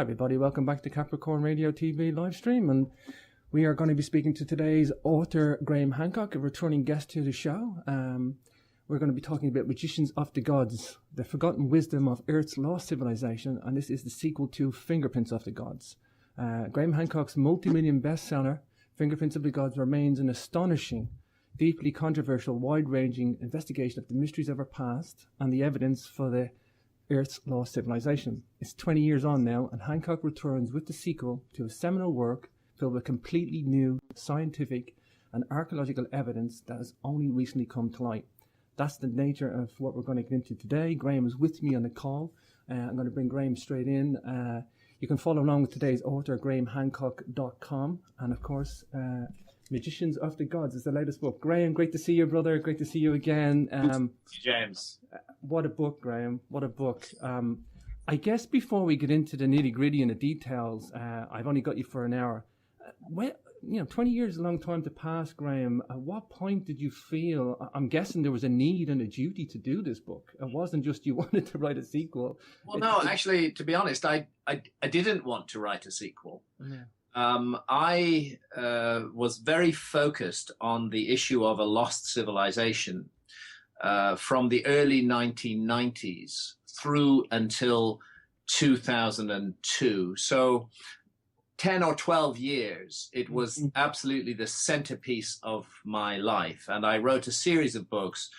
Everybody, welcome back to Capricorn Radio TV live stream, and we are going to be speaking to today's author Graham Hancock, a returning guest to the show. We're going to be talking about Magicians of the Gods, the forgotten wisdom of Earth's lost civilization, and this is the sequel to Fingerprints of the Gods. Graham Hancock's multi-million bestseller, Fingerprints of the Gods, remains an astonishing, deeply controversial, wide-ranging investigation of the mysteries of our past and the evidence for the Earth's lost civilization. It's 20 years on now, and Hancock returns with the sequel to a seminal work filled with completely new scientific and archaeological evidence that has only recently come to light. That's the nature of what we're going to get into today. Graham is with me on the call. I'm going to bring Graham straight in. You can follow along with today's author, grahamhancock.com, and of course, Magicians of the Gods is the latest book. Graham, great to see you, brother. Great to see you again. James. What a book, Graham. What a book. I guess before we get into the nitty-gritty and the details, I've only got you for an hour. 20 years is a long time to pass, Graham. At what point did you feel, I'm guessing there was a need and a duty to do this book? It wasn't just you wanted to write a sequel. Well, no, actually, to be honest, I didn't want to write a sequel. Yeah. I was very focused on the issue of a lost civilization from the early 1990s through until 2002. So 10 or 12 years, it was absolutely the centerpiece of my life. And I wrote a series of books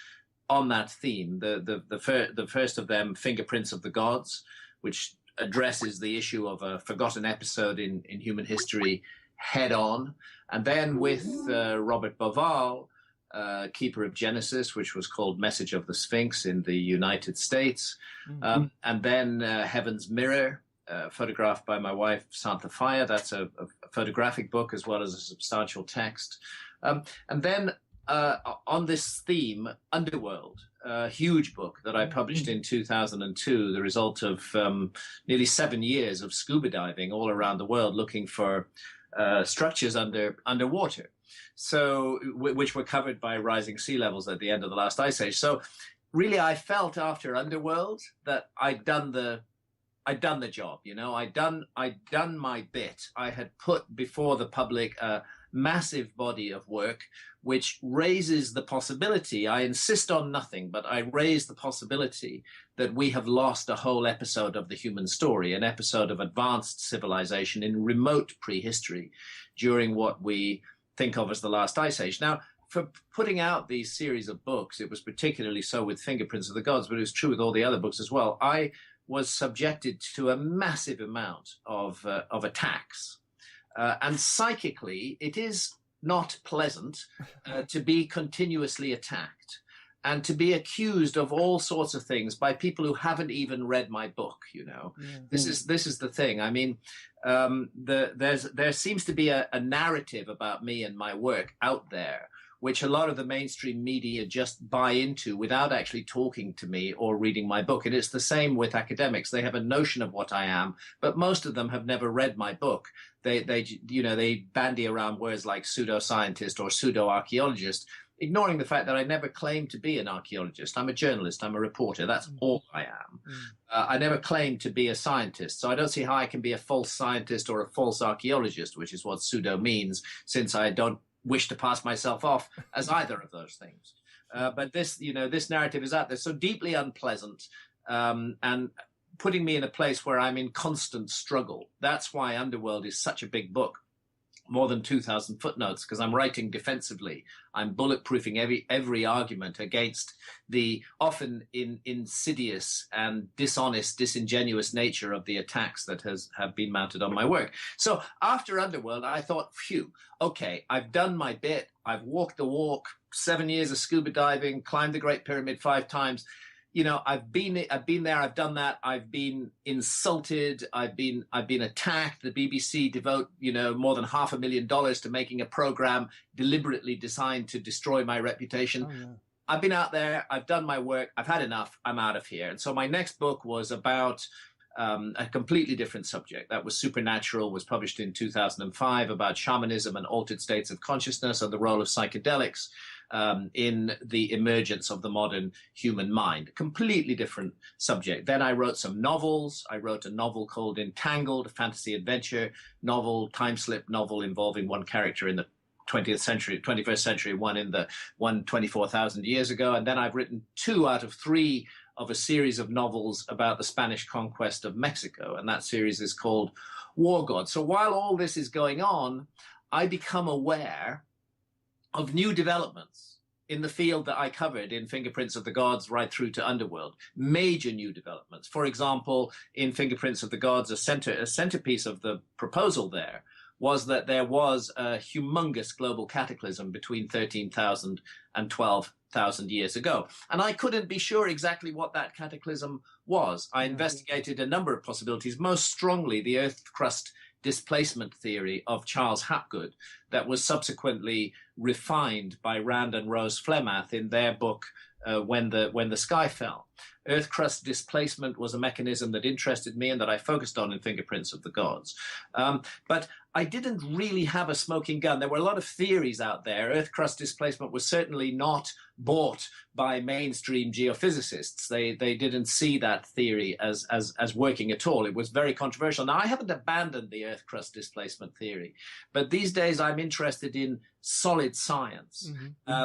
on that theme. The first of them, Fingerprints of the Gods, which addresses the issue of a forgotten episode in human history head on. And then with Robert Bauval, Keeper of Genesis, which was called Message of the Sphinx in the United States. And then Heaven's Mirror, photographed by my wife, Santa Faya. That's a photographic book as well as a substantial text. And then on this theme, Underworld, a huge book that I published in 2002, the result of nearly 7 years of scuba diving all around the world looking for structures underwater, so which were covered by rising sea levels at the end of the last ice age. So really, I felt after Underworld that I'd done the job. I'd done my bit. I had put before the public a massive body of work which raises the possibility, I insist on nothing, but I raise the possibility that we have lost a whole episode of the human story, an episode of advanced civilization in remote prehistory during what we think of as the last ice age. Now, for putting out these series of books, it was particularly so with Fingerprints of the Gods, but it was true with all the other books as well. I was subjected to a massive amount of attacks. And psychically, it is not pleasant to be continuously attacked and to be accused of all sorts of things by people who haven't even read my book. This is the thing. I mean, there seems to be a narrative about me and my work out there, which a lot of the mainstream media just buy into without actually talking to me or reading my book. And it's the same with academics. They have a notion of what I am, but most of them have never read my book. They bandy around words like pseudoscientist or pseudo-archaeologist, ignoring the fact that I never claimed to be an archaeologist. I'm a journalist. I'm a reporter. That's all I am. I never claimed to be a scientist. So I don't see how I can be a false scientist or a false archaeologist, which is what pseudo means, since I don't wish to pass myself off as either of those things. But this narrative is out there so deeply unpleasant and putting me in a place where I'm in constant struggle. That's why Underworld is such a big book, more than 2,000 footnotes, because I'm writing defensively. I'm bulletproofing every argument against the often insidious and dishonest, disingenuous nature of the attacks that have been mounted on my work. So after Underworld, I thought, phew, okay, I've done my bit. I've walked the walk, 7 years of scuba diving, climbed the Great Pyramid 5 times. I've been there, I've done that. I've been insulted. I've been attacked. The BBC devote, more than $500,000 to making a program deliberately designed to destroy my reputation. Oh, yeah. I've been out there. I've done my work. I've had enough. I'm out of here. And so my next book was about a completely different subject. That was Supernatural, was published in 2005, about shamanism and altered states of consciousness and the role of psychedelics. in the emergence of the modern human mind. Completely different subject. Then I wrote some novels. I wrote a novel called Entangled, a fantasy adventure novel, time slip novel involving one character in the 21st century, one 24,000 years ago. And then I've written 2 out of 3 of a series of novels about the Spanish conquest of Mexico. And that series is called War God. So while all this is going on, I become aware of new developments in the field that I covered in Fingerprints of the Gods right through to Underworld. Major new developments. For example, in Fingerprints of the Gods, a centerpiece of the proposal there was that there was a humongous global cataclysm between 13,000 and 12,000 years ago. And I couldn't be sure exactly what that cataclysm was. I investigated a number of possibilities, most strongly the Earth crust displacement theory of Charles Hapgood that was subsequently refined by Rand and Rose Flemath in their book, When the Sky Fell. Earth crust displacement was a mechanism that interested me and that I focused on in Fingerprints of the Gods. But I didn't really have a smoking gun. There were a lot of theories out there. Earth crust displacement was certainly not bought by mainstream geophysicists. They didn't see that theory as working at all. It was very controversial. Now, I haven't abandoned the Earth crust displacement theory, but these days I'm interested in solid science,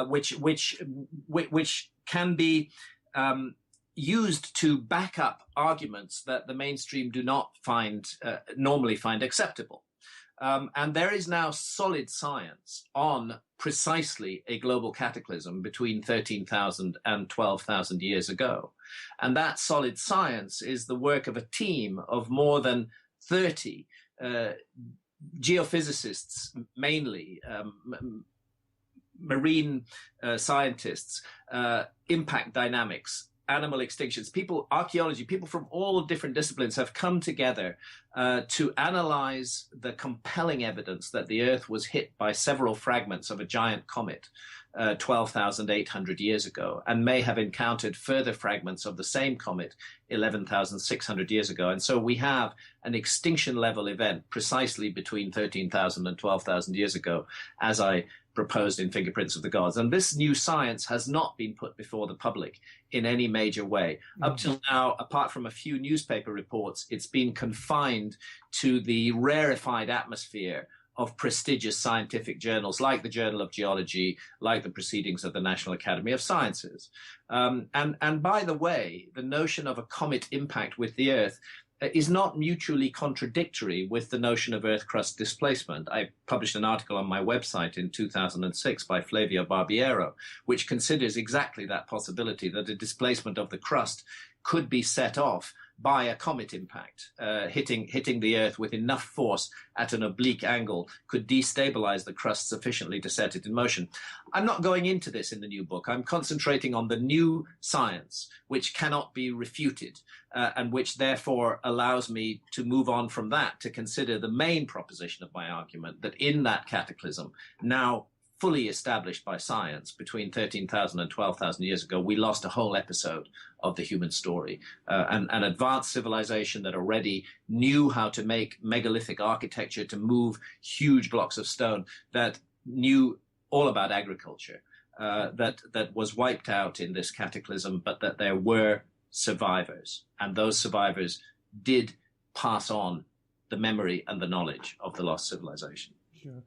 which can be used to back up arguments that the mainstream do not normally find acceptable. And there is now solid science on precisely a global cataclysm between 13,000 and 12,000 years ago. And that solid science is the work of a team of more than 30 geophysicists, mainly marine scientists, impact dynamics, animal extinctions, archaeology, people from all different disciplines have come together to analyze the compelling evidence that the Earth was hit by several fragments of a giant comet 12,800 years ago, and may have encountered further fragments of the same comet 11,600 years ago. And so we have an extinction level event precisely between 13,000 and 12,000 years ago, as I proposed in Fingerprints of the Gods. And this new science has not been put before the public in any major way. Up till now, apart from a few newspaper reports, it's been confined to the rarefied atmosphere of prestigious scientific journals like the Journal of Geology, like the Proceedings of the National Academy of Sciences. And by the way, the notion of a comet impact with the Earth is not mutually contradictory with the notion of Earth crust displacement. I published an article on my website in 2006 by Flavio Barbiero, which considers exactly that possibility, that a displacement of the crust could be set off by a comet impact, hitting the Earth with enough force at an oblique angle could destabilize the crust sufficiently to set it in motion. I'm not going into this in the new book. I'm concentrating on the new science, which cannot be refuted, and which therefore allows me to move on from that to consider the main proposition of my argument, that in that cataclysm, now fully established by science between 13,000 and 12,000 years ago, we lost a whole episode of the human story. An advanced civilization that already knew how to make megalithic architecture, to move huge blocks of stone, that knew all about agriculture, that was wiped out in this cataclysm, but that there were survivors. And those survivors did pass on the memory and the knowledge of the lost civilization. Sure.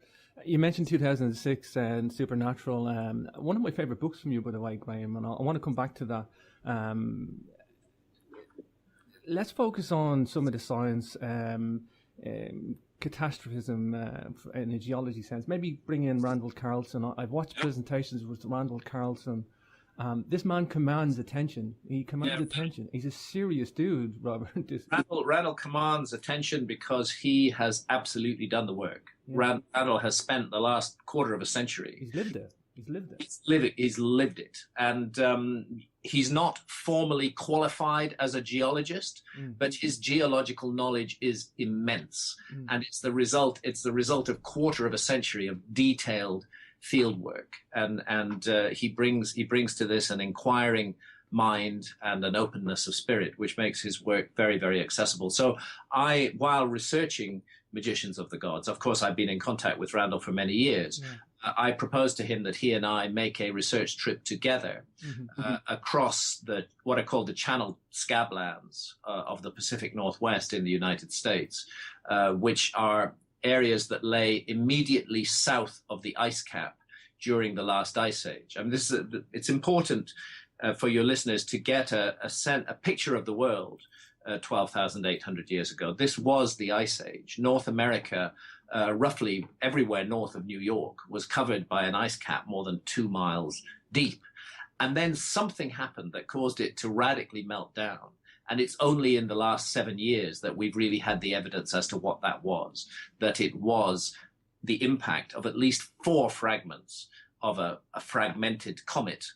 You mentioned 2006 and Supernatural. One of my favorite books from you, by the way, Graham, and I want to come back to that. Let's focus on some of the science, catastrophism in a geology sense. Maybe bring in Randall Carlson. I've watched presentations with Randall Carlson. This man commands attention. He commands attention. He's a serious dude, Robert. Randall commands attention because he has absolutely done the work. Yeah. Randall has spent the last quarter of a century. He's lived it. He's lived it. And he's not formally qualified as a geologist, but his geological knowledge is immense. And it's the result of quarter of a century of detailed field work. And he brings to this an inquiring mind and an openness of spirit, which makes his work very, very accessible. So while researching magicians of the gods. Of course, I've been in contact with Randall for many years. Yeah. I proposed to him that he and I make a research trip together across what are called the Channel Scablands of the Pacific Northwest in the United States, which are areas that lay immediately south of the ice cap during the last ice age. I mean, it's important for your listeners to get a picture of the world 12,800 years ago. This was the ice age. North America, roughly everywhere north of New York, was covered by an ice cap more than 2 miles deep. And then something happened that caused it to radically melt down. And it's only in the last 7 years that we've really had the evidence as to what that was, that it was the impact of at least 4 fragments of a fragmented comet,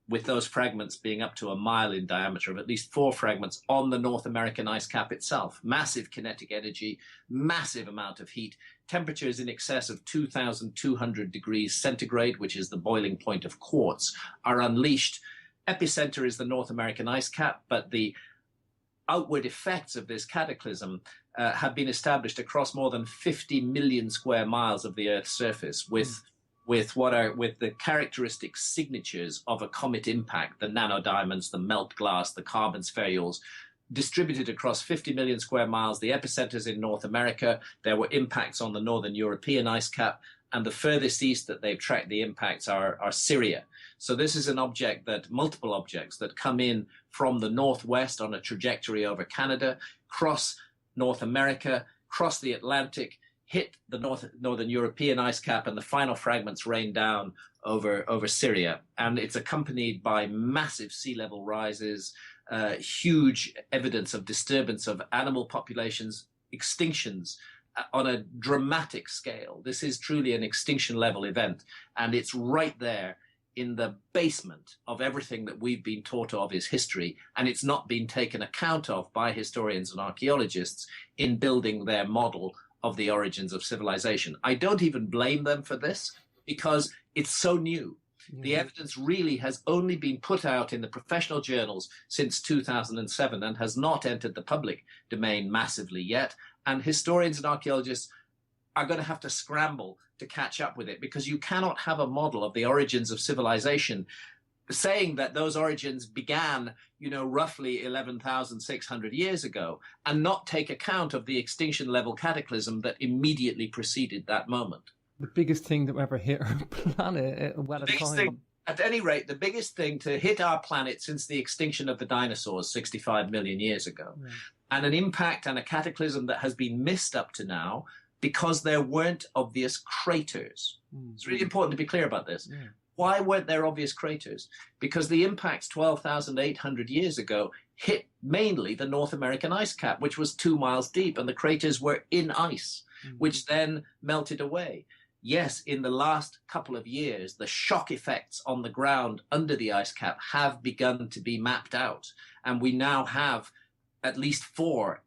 with those fragments being up to 1 mile in diameter, of at least 4 fragments on the North American ice cap itself. Massive kinetic energy, massive amount of heat, temperatures in excess of 2,200 degrees centigrade, which is the boiling point of quartz, are unleashed. Epicenter is the North American ice cap, but the outward effects of this cataclysm have been established across more than 50 million square miles of the Earth's surface, with the characteristic signatures of a comet impact, the nanodiamonds, the melt glass, the carbon spherules, distributed across 50 million square miles. The epicenters in North America. There were impacts on the northern European ice cap, and the furthest east that they've tracked the impacts are Syria. So this is multiple objects that come in from the northwest on a trajectory over Canada, cross North America, cross the Atlantic, hit the northern European ice cap, and the final fragments rain down over Syria. And it's accompanied by massive sea level rises, huge evidence of disturbance of animal populations, extinctions on a dramatic scale. This is truly an extinction level event, and it's right there in the basement of everything that we've been taught of is history, and it's not been taken account of by historians and archaeologists in building their model of the origins of civilization. I don't even blame them for this, because it's so new. Yeah. The evidence really has only been put out in the professional journals since 2007 and has not entered the public domain massively yet. And historians and archaeologists are going to have to scramble to catch up with it, because you cannot have a model of the origins of civilization saying that those origins began, roughly 11,600 years ago, and not take account of the extinction level cataclysm that immediately preceded that moment. The biggest thing that ever hit our planet at a time. At any rate, the biggest thing to hit our planet since the extinction of the dinosaurs 65 million years ago. Yeah. And an impact and a cataclysm that has been missed up to now because there weren't obvious craters. It's really important to be clear about this. Yeah. Why weren't there obvious craters? Because the impacts 12,800 years ago hit mainly the North American ice cap, which was 2 miles deep, and the craters were in ice, which then melted away. Yes, in the last couple of years, the shock effects on the ground under the ice cap have begun to be mapped out, and we now have at least 4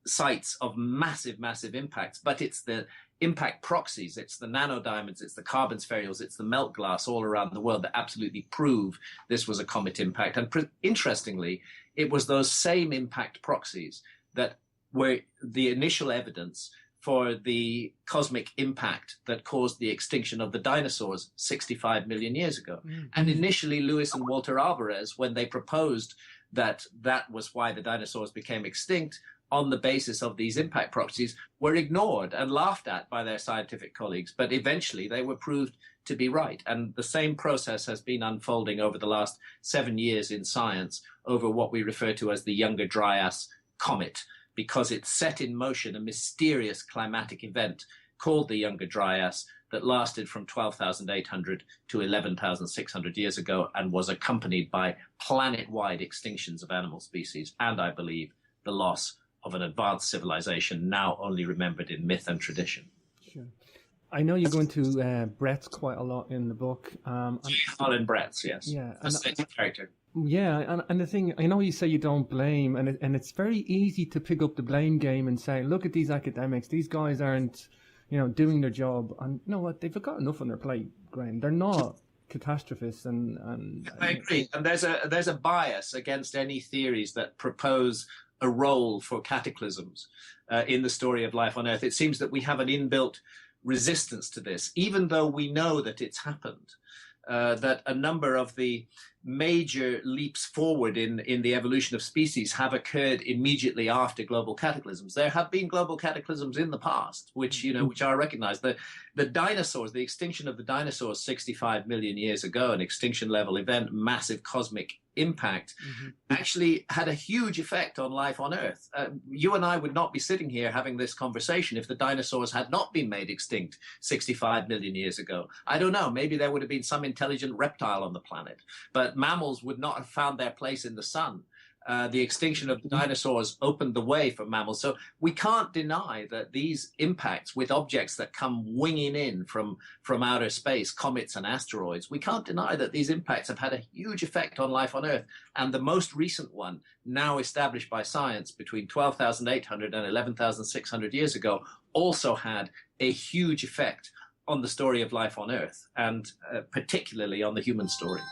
sites of massive, massive impacts, but it's the impact proxies, it's the nanodiamonds, it's the carbon spherules, it's the melt glass all around the world that absolutely prove this was a comet impact. And interestingly, it was those same impact proxies that were the initial evidence for the cosmic impact that caused the extinction of the dinosaurs 65 million years ago. And initially, Lewis and Walter Alvarez, when they proposed that was why the dinosaurs became extinct, on the basis of these impact proxies, were ignored and laughed at by their scientific colleagues. But eventually they were proved to be right. And the same process has been unfolding over the last 7 years in science over what we refer to as the Younger Dryas comet, because it set in motion a mysterious climatic event called the Younger Dryas that lasted from 12,800 to 11,600 years ago and was accompanied by planet-wide extinctions of animal species and, I believe, the loss of an advanced civilization now only remembered in myth and tradition. I know you go into Brett's quite a lot in the book. Colin Brett's, yes. Yeah. Fascinating character. Yeah, and the thing, I know you say you don't blame, and it's very easy to pick up the blame game and say, look at these academics, these guys aren't, doing their job. And you know what, they've got enough on their plate, Graham. They're not catastrophists and I agree. And there's a bias against any theories that propose a role for cataclysms in the story of life on Earth. It seems that we have an inbuilt resistance to this, even though we know that it's happened. That a number of the major leaps forward in the evolution of species have occurred immediately after global cataclysms. There have been global cataclysms in the past, which are recognized. The dinosaurs, the extinction of the dinosaurs 65 million years ago, an extinction level event, massive cosmic impact, actually had a huge effect on life on Earth. You and I would not be sitting here having this conversation if the dinosaurs had not been made extinct 65 million years ago. I don't know, maybe there would have been some intelligent reptile on the planet, but mammals would not have found their place in the sun. The extinction of the dinosaurs opened the way for mammals. So we can't deny that these impacts with objects that come winging in from outer space, comets and asteroids, we can't deny that these impacts have had a huge effect on life on Earth. And the most recent one, now established by science between 12,800 and 11,600 years ago, also had a huge effect on the story of life on Earth, and particularly on the human story.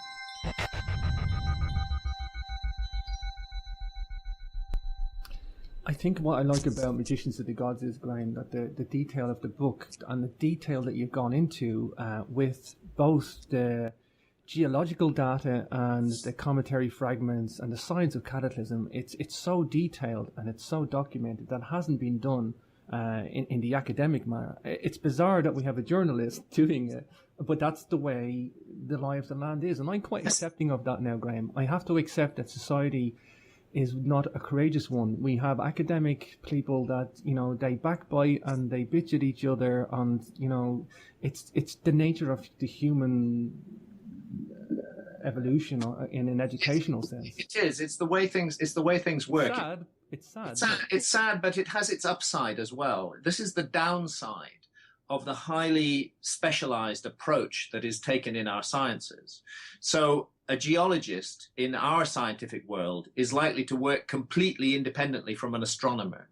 I think what I like about Magicians of the Gods is, Graham, that the detail of the book and the detail that you've gone into with both the geological data and the commentary fragments and the science of cataclysm, it's so detailed and it's so documented that hasn't been done in the academic manner. It's bizarre that we have a journalist doing it, but that's the way the lie of the land is. And I'm quite accepting of that now, Graham. I have to accept that society is not a courageous one. We have academic people that, they backbite and they bitch at each other, and, it's the nature of the human evolution in an educational sense. It is. It's the way things work. It's sad. It's sad, but it has its upside as well. This is the downside of the highly specialized approach that is taken in our sciences. So a geologist in our scientific world is likely to work completely independently from an astronomer.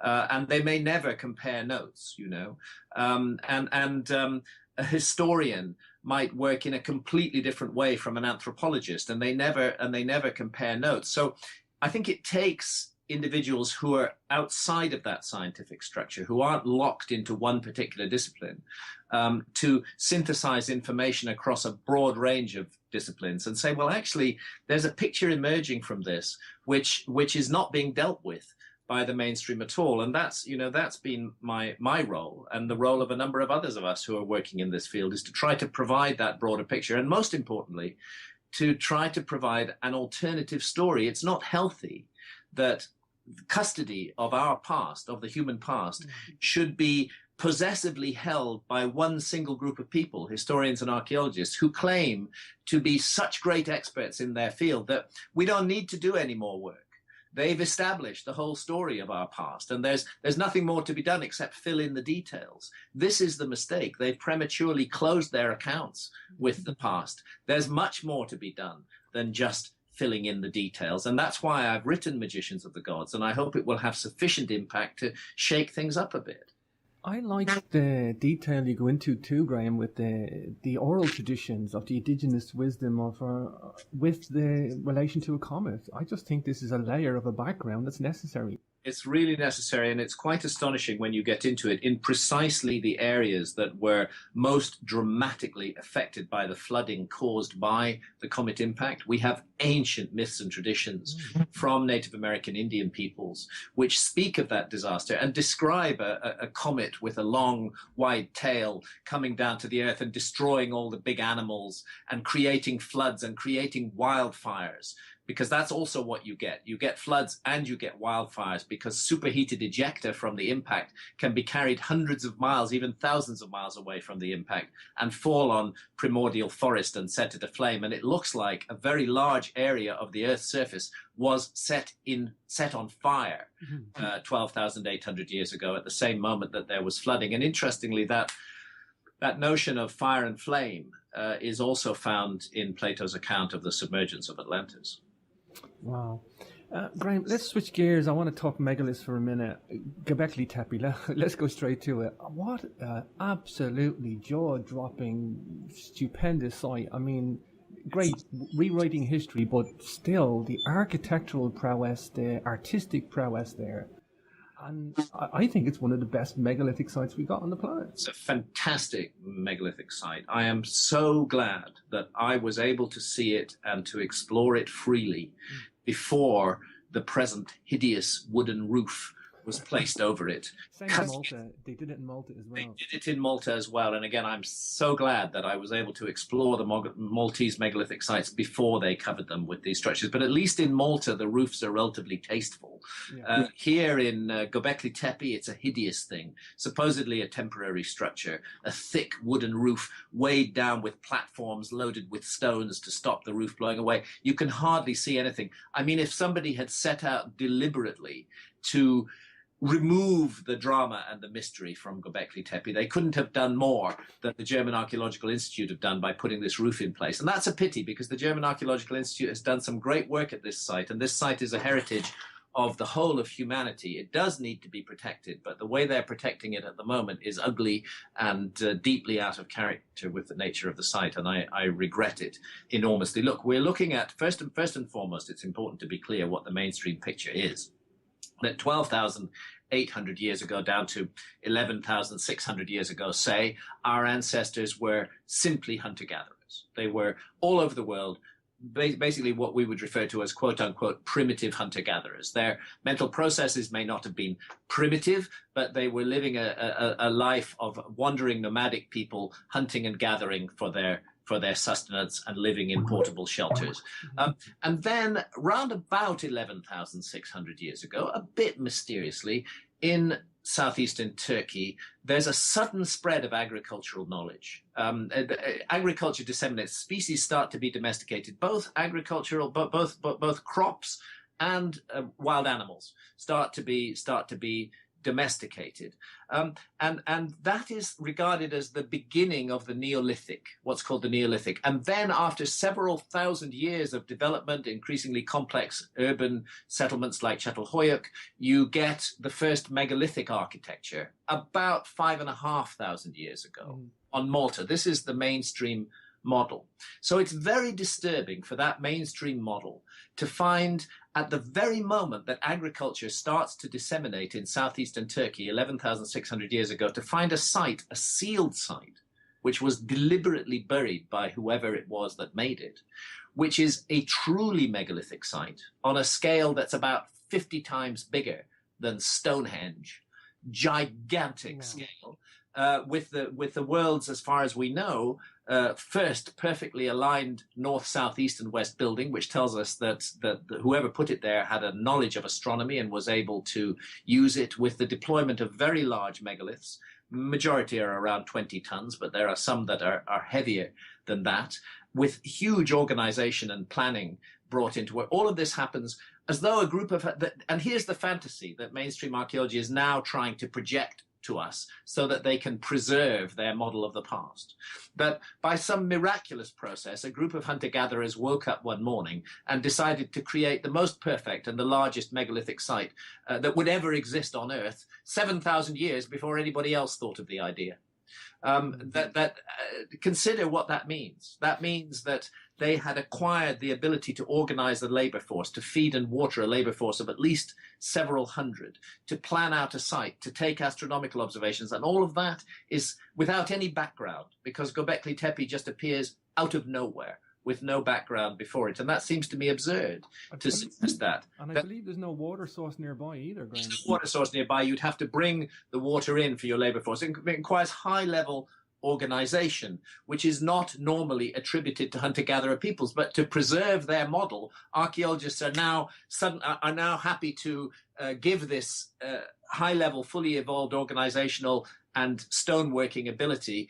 And they may never compare notes, a historian might work in a completely different way from an anthropologist, and they never compare notes. So I think it takes individuals who are outside of that scientific structure, who aren't locked into one particular discipline, to synthesize information across a broad range of disciplines and say, well, actually, there's a picture emerging from this which is not being dealt with by the mainstream at all. And that's been my role, and the role of a number of others of us who are working in this field, is to try to provide that broader picture, and most importantly, to try to provide an alternative story. It's not healthy that custody of our past, of the human past, should be possessively held by one single group of people, historians and archaeologists, who claim to be such great experts in their field that we don't need to do any more work. They've established the whole story of our past, and there's nothing more to be done except fill in the details. This is the mistake. They've prematurely closed their accounts with the past. There's much more to be done than just filling in the details. And that's why I've written Magicians of the Gods, and I hope it will have sufficient impact to shake things up a bit. I like the detail you go into too, Graham, with the oral traditions of the indigenous wisdom of with the relation to a comet. I just think this is a layer of a background that's necessary. It's really necessary, and it's quite astonishing when you get into it, in precisely the areas that were most dramatically affected by the flooding caused by the comet impact. We have ancient myths and traditions from Native American Indian peoples which speak of that disaster and describe a comet with a long, wide tail coming down to the earth and destroying all the big animals and creating floods and creating wildfires. Because that's also what you get. You get floods and you get wildfires, because superheated ejecta from the impact can be carried hundreds of miles, even thousands of miles away from the impact, and fall on primordial forest and set it aflame. And it looks like a very large area of the Earth's surface was set on fire 12,800 years ago, at the same moment that there was flooding. And interestingly, that notion of fire and flame is also found in Plato's account of the submergence of Atlantis. Wow. Graham, let's switch gears. I want to talk megaliths for a minute. Göbekli Tepe, let's go straight to it. What absolutely jaw-dropping, stupendous sight. I mean, great rewriting history, but still the architectural prowess, the artistic prowess there. And I think it's one of the best megalithic sites we got on the planet. It's a fantastic megalithic site. I am so glad that I was able to see it and to explore it freely before the present hideous wooden roof was placed over it. Same in Malta. They did it in Malta as well. They did it in Malta as well. And again, I'm so glad that I was able to explore the Maltese megalithic sites before they covered them with these structures. But at least in Malta, the roofs are relatively tasteful. Yeah. Here in Göbekli Tepe, it's a hideous thing. Supposedly a temporary structure, a thick wooden roof weighed down with platforms loaded with stones to stop the roof blowing away. You can hardly see anything. I mean, if somebody had set out deliberately to remove the drama and the mystery from Göbekli Tepe, they couldn't have done more than the German Archaeological Institute have done by putting this roof in place. And that's a pity, because the German Archaeological Institute has done some great work at this site, and this site is a heritage of the whole of humanity. It does need to be protected, but the way they're protecting it at the moment is ugly and deeply out of character with the nature of the site, and I regret it enormously. Look, we're looking at, first and foremost, it's important to be clear what the mainstream picture is. That 12,800 years ago down to 11,600 years ago, say, our ancestors were simply hunter-gatherers. They were all over the world, basically what we would refer to as quote-unquote primitive hunter-gatherers. Their mental processes may not have been primitive, but they were living a life of wandering nomadic people, hunting and gathering for their sustenance and living in portable shelters. And then round about 11,600 years ago, a bit mysteriously, in southeastern Turkey, there's a sudden spread of agricultural knowledge. Agriculture disseminates, species start to be domesticated, both agricultural, both crops and wild animals start to be domesticated. And that is regarded as the beginning of the Neolithic, what's called the Neolithic. And then after several thousand years of development, increasingly complex urban settlements like Çatalhöyük, you get the first megalithic architecture about 5,500 years ago on Malta. This is the mainstream model. So it's very disturbing for that mainstream model to find, at the very moment that agriculture starts to disseminate in southeastern Turkey 11,600 years ago, to find a site, a sealed site, which was deliberately buried by whoever it was that made it, which is a truly megalithic site on a scale that's about 50 times bigger than Stonehenge, gigantic scale, with the world's, as far as we know, first perfectly aligned north, south, east, and west building, which tells us that whoever put it there had a knowledge of astronomy and was able to use it with the deployment of very large megaliths. Majority are around 20 tons, but there are some that are heavier than that, with huge organization and planning brought into it. All of this happens as though a group of, and here's the fantasy that mainstream archaeology is now trying to project to us so that they can preserve their model of the past. But by some miraculous process, a group of hunter-gatherers woke up one morning and decided to create the most perfect and the largest megalithic site that would ever exist on Earth 7,000 years before anybody else thought of the idea. Consider what that means. That means that they had acquired the ability to organize a labor force, to feed and water a labor force of at least several hundred, to plan out a site, to take astronomical observations. And all of that is without any background, because Göbekli Tepe just appears out of nowhere with no background before it. And that seems to me absurd to suggest that. And I believe there's no water source nearby either, Graham. There's no water source nearby. You'd have to bring the water in for your labor force. It requires high-level organization, which is not normally attributed to hunter-gatherer peoples. But to preserve their model, archaeologists are now happy to give this high-level, fully evolved organizational and stoneworking ability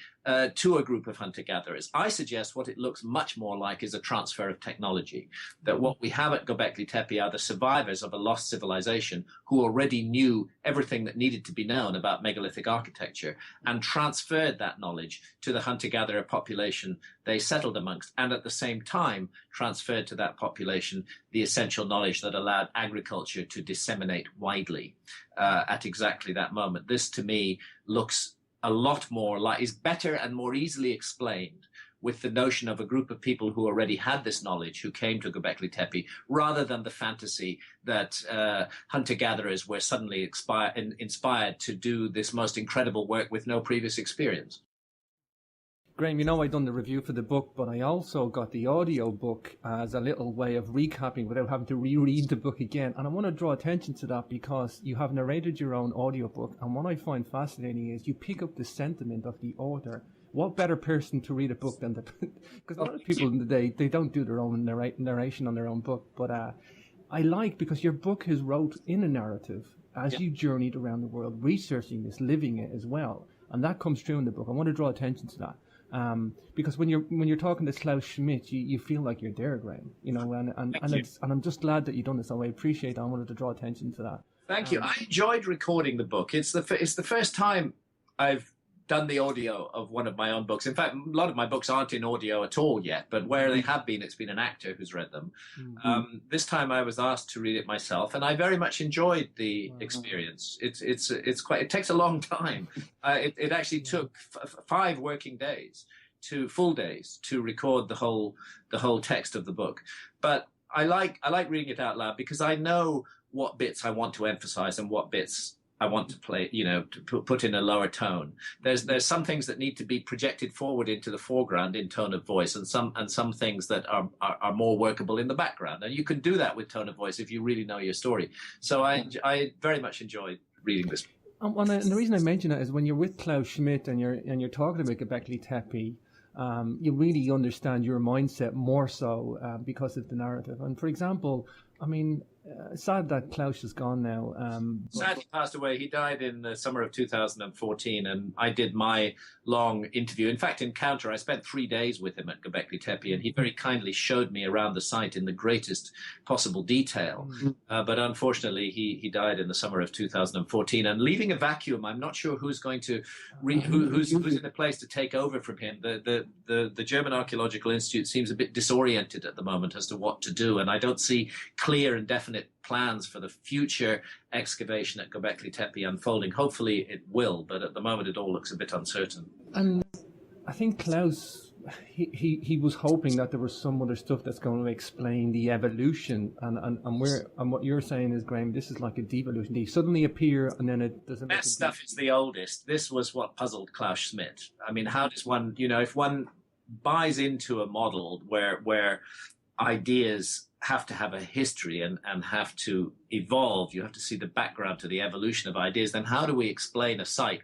to a group of hunter-gatherers. I suggest what it looks much more like is a transfer of technology, that what we have at Göbekli Tepe are the survivors of a lost civilization who already knew everything that needed to be known about megalithic architecture and transferred that knowledge to the hunter-gatherer population they settled amongst, and at the same time transferred to that population the essential knowledge that allowed agriculture to disseminate widely at exactly that moment. This, to me, looks a lot more like, is better and more easily explained with the notion of a group of people who already had this knowledge, who came to Göbekli Tepe, rather than the fantasy that hunter-gatherers were suddenly inspired to do this most incredible work with no previous experience. Graham, you know I done the review for the book, but I also got the audio book as a little way of recapping without having to reread the book again. And I want to draw attention to that because you have narrated your own audio book. And what I find fascinating is you pick up the sentiment of the author. What better person to read a book than the... Because a lot of people in the day, they don't do their own narration on their own book. But I like, because your book is wrote in a narrative as you journeyed around the world, researching this, living it as well. And that comes through in the book. I want to draw attention to that. Because when you're talking to Klaus Schmidt, you feel like you're there, Graham. You know, and I'm just glad that you've done this. So I appreciate it. I wanted to draw attention to that. Thank you. I enjoyed recording the book. It's the first time I've done the audio of one of my own books. In fact, a lot of my books aren't in audio at all yet, but where they have been, it's been an actor who's read them. This time I was asked to read it myself, and I very much enjoyed the experience. It takes a long time. It actually took 5 working days, full days, to record the whole text of the book. But I like reading it out loud because I know what bits I want to emphasize and what bits I want to play, to put in a lower tone. There's some things that need to be projected forward into the foreground in tone of voice, and some things that are more workable in the background. And you can do that with tone of voice if you really know your story. So I very much enjoyed reading this. And the reason I mention that is when you're with Klaus Schmidt and you're talking about Göbekli Tepe, you really understand your mindset more so because of the narrative. And for example, I mean, sad that Klaus is gone now. Sad he passed away. He died in the summer of 2014, and I did my long interview. In fact, encounter. I spent 3 days with him at Göbekli Tepe, and he very kindly showed me around the site in the greatest possible detail. But unfortunately, he died in the summer of 2014, and leaving a vacuum. I'm not sure who's going to who's in a place to take over from him. The German Archaeological Institute seems a bit disoriented at the moment as to what to do, and I don't see clear and definite plans for the future excavation at Göbekli Tepe unfolding. Hopefully it will, but at the moment it all looks a bit uncertain. And I think Klaus, he was hoping that there was some other stuff that's going to explain the evolution, and what you're saying is, Graham, this is like a devolution. They suddenly appear and then it doesn't. Best stuff is the oldest. This was what puzzled Klaus Schmidt. I mean, how does one, if one buys into a model where ideas have to have a history and have to evolve, you have to see the background to the evolution of ideas, then how do we explain a site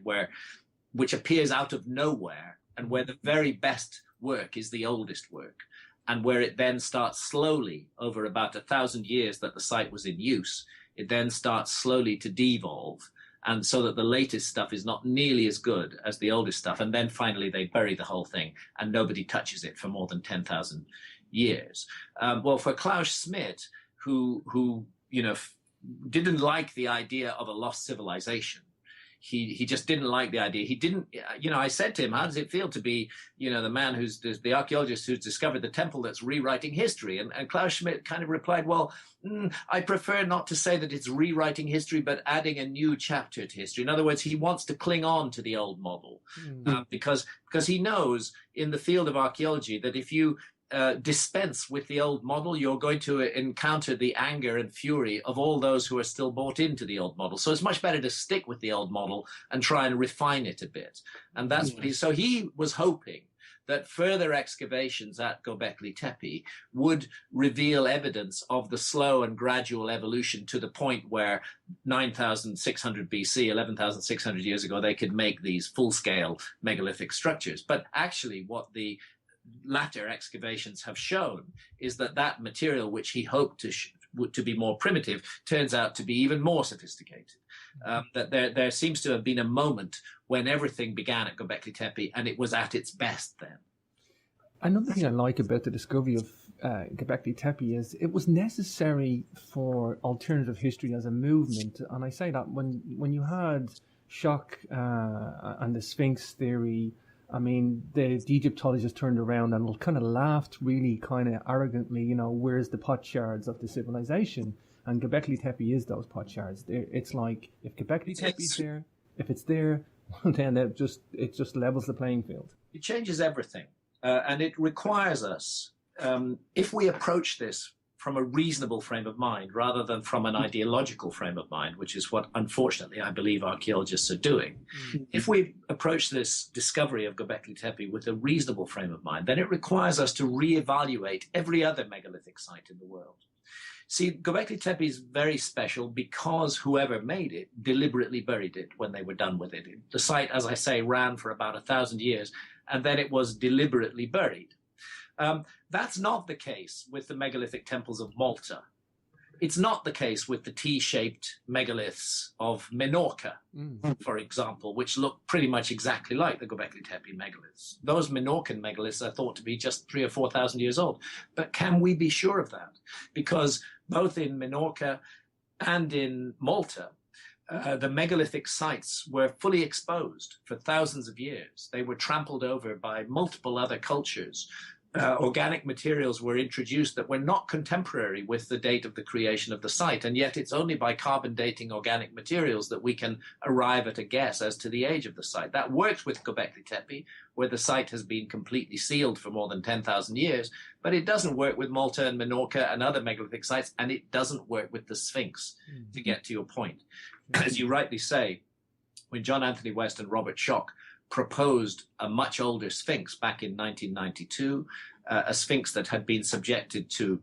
which appears out of nowhere and where the very best work is the oldest work, and where it then starts slowly over about 1,000 years that the site was in use, it then starts slowly to devolve, and so that the latest stuff is not nearly as good as the oldest stuff, and then finally they bury the whole thing and nobody touches it for more than 10,000 years. Well, for Klaus Schmidt, who didn't like the idea of a lost civilization, he just didn't like the idea. He didn't, I said to him, how does it feel to be, the man who's the archaeologist who's discovered the temple that's rewriting history? And Klaus Schmidt kind of replied, well, I prefer not to say that it's rewriting history, but adding a new chapter to history. In other words, he wants to cling on to the old model because he knows in the field of archaeology that if you dispense with the old model, you're going to encounter the anger and fury of all those who are still bought into the old model. So it's much better to stick with the old model and try and refine it a bit. And that's what he was hoping that further excavations at Göbekli Tepe would reveal evidence of the slow and gradual evolution to the point where 9,600 BC, 11,600 years ago, they could make these full-scale megalithic structures. But actually what the latter excavations have shown is that material which he hoped to be more primitive turns out to be even more sophisticated. That there seems to have been a moment when everything began at Göbekli Tepe, and it was at its best then. Another thing I like about the discovery of Göbekli Tepe is it was necessary for alternative history as a movement. And I say that when you had Shock and the Sphinx theory, I mean, the Egyptologists turned around and kind of laughed really kind of arrogantly, where's the potsherds of the civilization? And Göbekli Tepe is those potsherds. It's like, if Göbekli Tepe's there, if it's there, well, then it just levels the playing field. It changes everything. And it requires us, if we approach this from a reasonable frame of mind rather than from an ideological frame of mind, which is what, unfortunately, I believe archaeologists are doing. If we approach this discovery of Göbekli Tepe with a reasonable frame of mind, then it requires us to reevaluate every other megalithic site in the world. See, Göbekli Tepe is very special because whoever made it deliberately buried it when they were done with it. The site, as I say, ran for about 1,000 years, and then it was deliberately buried. That's not the case with the megalithic temples of Malta. It's not the case with the T-shaped megaliths of Menorca, for example, which look pretty much exactly like the Göbekli Tepe megaliths. Those Menorcan megaliths are thought to be just 3,000 or 4,000 years old. But can we be sure of that? Because both in Menorca and in Malta, the megalithic sites were fully exposed for thousands of years. They were trampled over by multiple other cultures. Organic materials were introduced that were not contemporary with the date of the creation of the site, and yet it's only by carbon dating organic materials that we can arrive at a guess as to the age of the site. That works with Göbekli Tepe, where the site has been completely sealed for more than 10,000 years, but it doesn't work with Malta and Menorca and other megalithic sites, and it doesn't work with the Sphinx, to get to your point. As you rightly say, when John Anthony West and Robert Schoch proposed a much older Sphinx back in 1992, a Sphinx that had been subjected to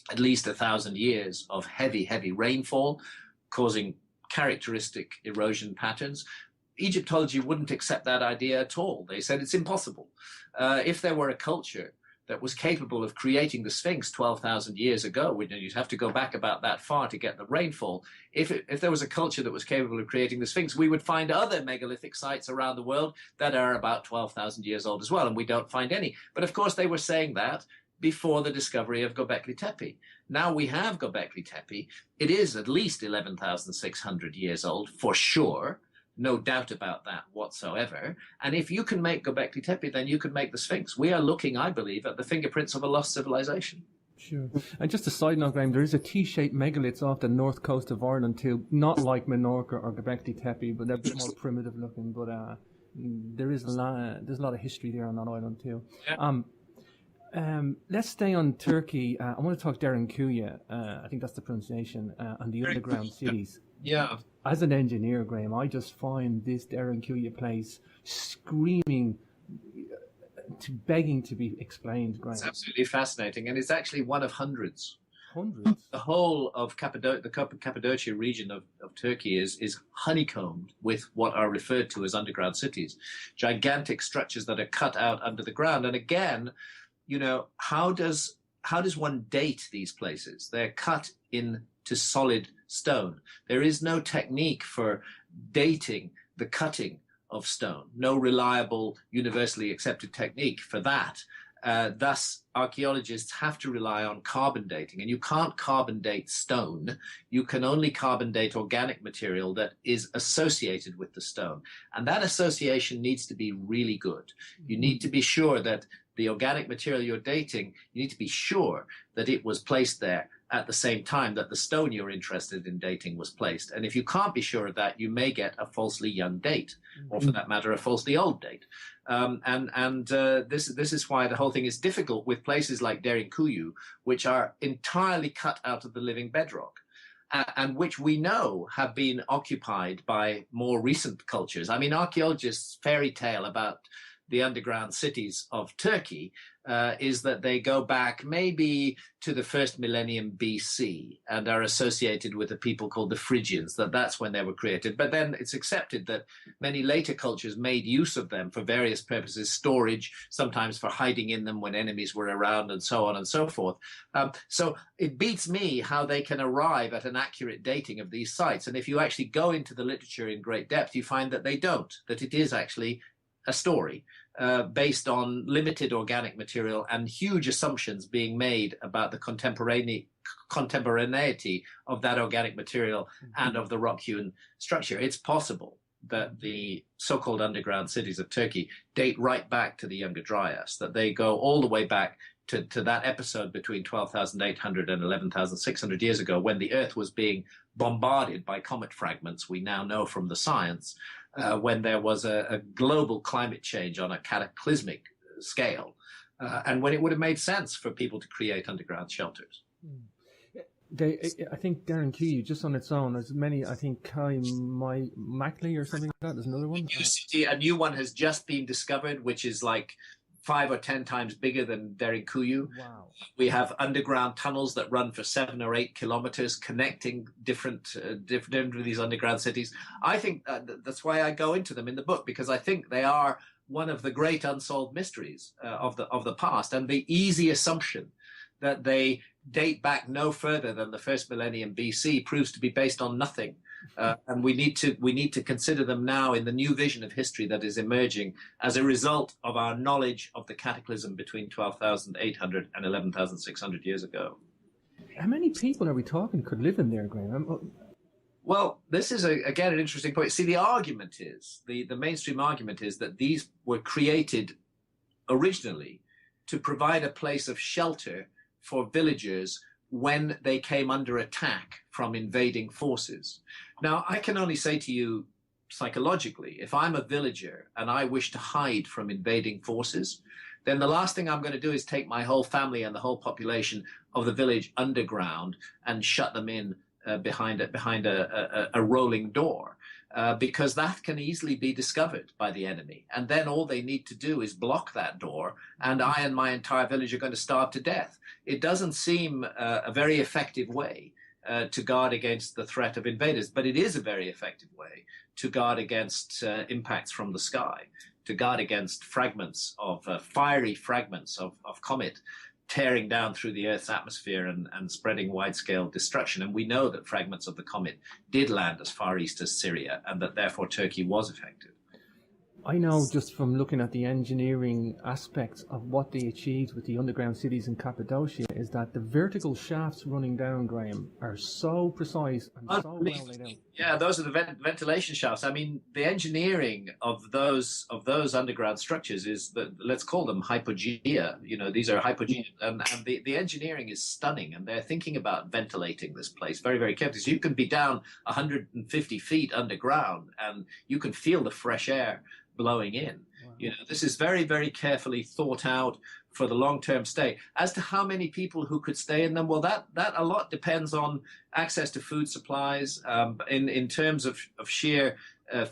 at least 1,000 years of heavy, heavy rainfall, causing characteristic erosion patterns. Egyptology wouldn't accept that idea at all. They said it's impossible. If there were a culture that was capable of creating the Sphinx 12,000 years ago, you'd have to go back about that far to get the rainfall. If there was a culture that was capable of creating the Sphinx, we would find other megalithic sites around the world that are about 12,000 years old as well, and we don't find any. But of course, they were saying that before the discovery of Göbekli Tepe. Now we have Göbekli Tepe. It is at least 11,600 years old, for sure. No doubt about that whatsoever. And if you can make Göbekli Tepe, then you can make the Sphinx. We are looking, I believe, at the fingerprints of a lost civilization. Sure. And just a side note, Graham, there is a T-shaped megalith off the north coast of Ireland too, not like Menorca or Göbekli Tepe, but they're a bit more primitive looking. But there's a lot of history there on that island too. Yeah. Let's stay on Turkey. I want to talk Derinkuyu. I think that's the pronunciation, and the underground cities. Yeah. As an engineer, Graham, I just find this Derinkuyu place screaming, begging to be explained, Graham. It's absolutely fascinating, and it's actually one of hundreds. Hundreds? The whole of the Cappadocia region of Turkey is honeycombed with what are referred to as underground cities, gigantic structures that are cut out under the ground. And again, how does one date these places? They're cut into solid stone. There is no technique for dating the cutting of stone, no reliable, universally accepted technique for that. Thus, archaeologists have to rely on carbon dating, and you can't carbon date stone. You can only carbon date organic material that is associated with the stone. And that association needs to be really good. You need to be sure that the organic material you're dating, you need to be sure that it was placed there at the same time that the stone you're interested in dating was placed. And if you can't be sure of that, you may get a falsely young date, or for that matter, a falsely old date. This is why the whole thing is difficult with places like Derinkuyu, which are entirely cut out of the living bedrock, and which we know have been occupied by more recent cultures. I mean, archaeologists' fairy tale about the underground cities of Turkey is that they go back maybe to the first millennium BC and are associated with a people called the Phrygians, that's when they were created. But then it's accepted that many later cultures made use of them for various purposes, storage, sometimes for hiding in them when enemies were around, and so on and so forth. So it beats me how they can arrive at an accurate dating of these sites. And if you actually go into the literature in great depth, you find that they don't, that it is actually a story based on limited organic material and huge assumptions being made about the contemporaneity of that organic material and of the rock-hewn structure. It's possible that the so-called underground cities of Turkey date right back to the Younger Dryas, that they go all the way back to that episode between 12,800 and 11,600 years ago, when the Earth was being bombarded by comet fragments, we now know from the science, when there was a global climate change on a cataclysmic scale, and when it would have made sense for people to create underground shelters. I think Darren Key, just on its own, there's many, I think Kai Mackley or something like that, there's another one. A new one has just been discovered, which is like 5 or 10 times bigger than Derinkuyu. Wow. We have underground tunnels that run for 7 or 8 kilometers connecting different of these underground cities. I think that's why I go into them in the book, because I think they are one of the great unsolved mysteries of the past, and the easy assumption that they date back no further than the first millennium BC proves to be based on nothing. And we need to consider them now in the new vision of history that is emerging as a result of our knowledge of the cataclysm between 12,800 and 11,600 years ago. How many people are we talking could live in there, Graham? Well, this is, again, an interesting point. See, the argument is, the mainstream argument is that these were created originally to provide a place of shelter for villagers when they came under attack from invading forces. Now, I can only say to you psychologically, if I'm a villager and I wish to hide from invading forces, then the last thing I'm going to do is take my whole family and the whole population of the village underground and shut them in behind a rolling door. Because that can easily be discovered by the enemy. And then all they need to do is block that door, and I and my entire village are going to starve to death. It doesn't seem a very effective way to guard against the threat of invaders, but it is a very effective way to guard against impacts from the sky, to guard against fragments of fiery fragments of comet tearing down through the Earth's atmosphere and spreading wide-scale destruction. And we know that fragments of the comet did land as far east as Syria, and that therefore Turkey was affected. I know just from looking at the engineering aspects of what they achieved with the underground cities in Cappadocia is that the vertical shafts running down, Graham, are so precise and so well laid out. Yeah, those are the ventilation shafts. I mean, the engineering of those underground structures is let's call them hypogea. You know, these are hypogea, and the engineering is stunning, and they're thinking about ventilating this place very, very carefully. So you can be down 150 feet underground, and you can feel the fresh air blowing in. Wow. You know, this is very, very carefully thought out for the long-term stay. As to how many people who could stay in them, well, that a lot depends on access to food supplies. In terms of sheer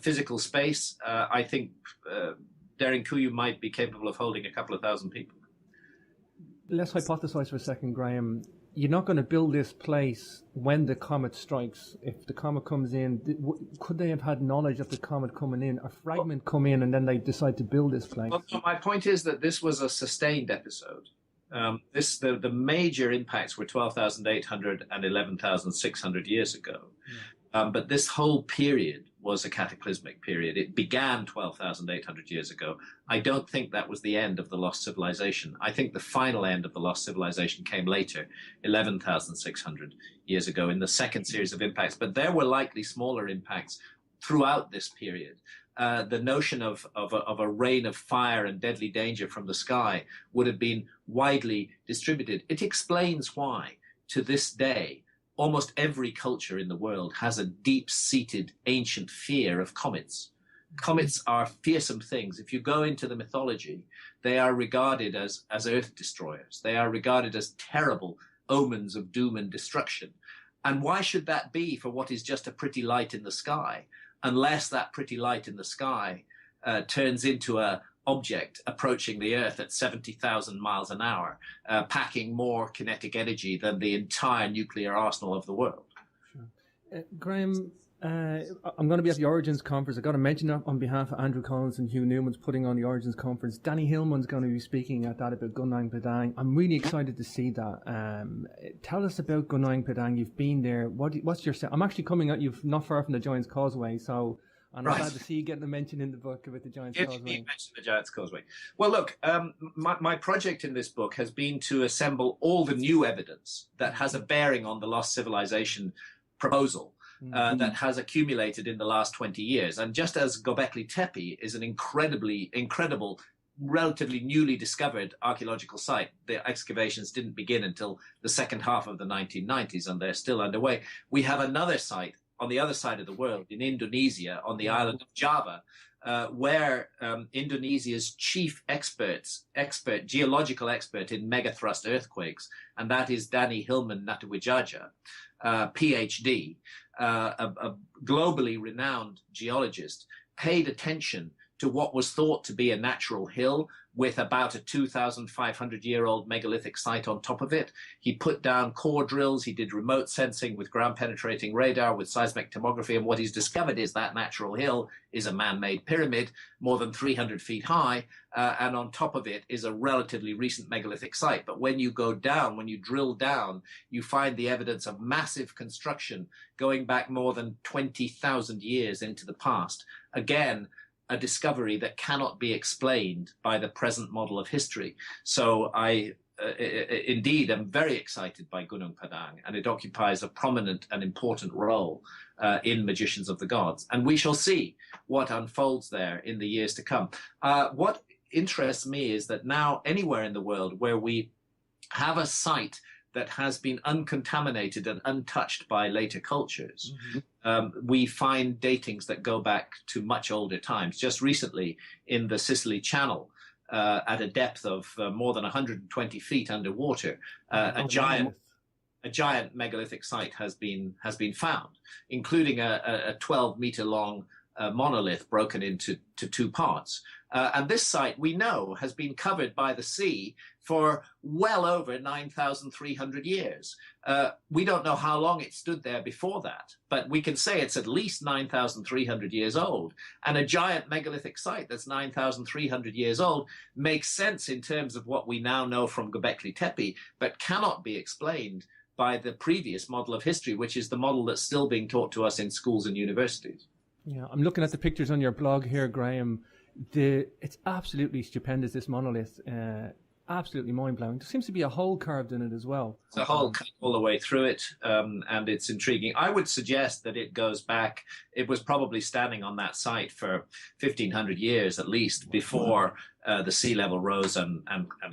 physical space, I think Derinkuyu might be capable of holding a couple of thousand people. Let's hypothesize for a second, Graham. You're not going to build this place when the comet strikes. If the comet comes in, could they have had knowledge of the comet coming in, a fragment come in, and then they decide to build this place? Well, my point is that this was a sustained episode. The major impacts were 12,800 and 11,600 years ago. Yeah. But this whole period was a cataclysmic period. It began 12,800 years ago. I don't think that was the end of the lost civilization. I think the final end of the lost civilization came later, 11,600 years ago, in the second series of impacts. But there were likely smaller impacts throughout this period. The notion of a rain of fire and deadly danger from the sky would have been widely distributed. It explains why, to this day, almost every culture in the world has a deep-seated ancient fear of comets. Comets are fearsome things. If you go into the mythology, they are regarded as earth destroyers. They are regarded as terrible omens of doom and destruction. And why should that be for what is just a pretty light in the sky, unless that pretty light in the sky turns into a object approaching the Earth at 70,000 miles an hour, packing more kinetic energy than the entire nuclear arsenal of the world. Sure. Graham, I'm going to be at the Origins Conference. I've got to mention that on behalf of Andrew Collins and Hugh Newman's putting on the Origins Conference. Danny Hillman's going to be speaking at that about Gunung Padang. I'm really excited to see that. Tell us about Gunung Padang. You've been there. What's your... I'm actually coming at you not far from the Giant's Causeway, so... And I'm glad to see you getting a mention in the book about the Giant's Causeway. You mentioned the Giant's Causeway. Well, look, my project in this book has been to assemble all the new evidence that has a bearing on the lost civilization proposal that has accumulated in the last 20 years. And just as Göbekli Tepe is an incredible, relatively newly discovered archaeological site, the excavations didn't begin until the second half of the 1990s, and they're still underway. We have another site on the other side of the world, in Indonesia, on the island of Java, where Indonesia's chief geological expert in megathrust earthquakes, and that is Danny Hillman Natawidjaja, PhD, a globally renowned geologist, paid attention to what was thought to be a natural hill with about a 2,500-year-old megalithic site on top of it. He put down core drills. He did remote sensing with ground-penetrating radar, with seismic tomography. And what he's discovered is that natural hill is a man-made pyramid, more than 300 feet high. And on top of it is a relatively recent megalithic site. But when you go down, when you drill down, you find the evidence of massive construction going back more than 20,000 years into the past. Again, a discovery that cannot be explained by the present model of history. So I indeed am very excited by Gunung Padang, and it occupies a prominent and important role in Magicians of the Gods. And we shall see what unfolds there in the years to come. What interests me is that now anywhere in the world where we have a site that has been uncontaminated and untouched by later cultures, we find datings that go back to much older times. Just recently in the Sicily Channel, at a depth of more than 120 feet underwater, a giant megalithic site has been found, including a 12-meter long monolith broken into two parts. And this site, we know, has been covered by the sea for well over 9,300 years. We don't know how long it stood there before that, but we can say it's at least 9,300 years old. And a giant megalithic site that's 9,300 years old makes sense in terms of what we now know from Göbekli Tepe, but cannot be explained by the previous model of history, which is the model that's still being taught to us in schools and universities. Yeah, I'm looking at the pictures on your blog here, Graham. It's absolutely stupendous, this monolith. Absolutely mind-blowing. There seems to be a hole carved in it as well. It's a hole cut all the way through it, and it's intriguing. I would suggest that it goes back. It was probably standing on that site for 1,500 years at least before the sea level rose and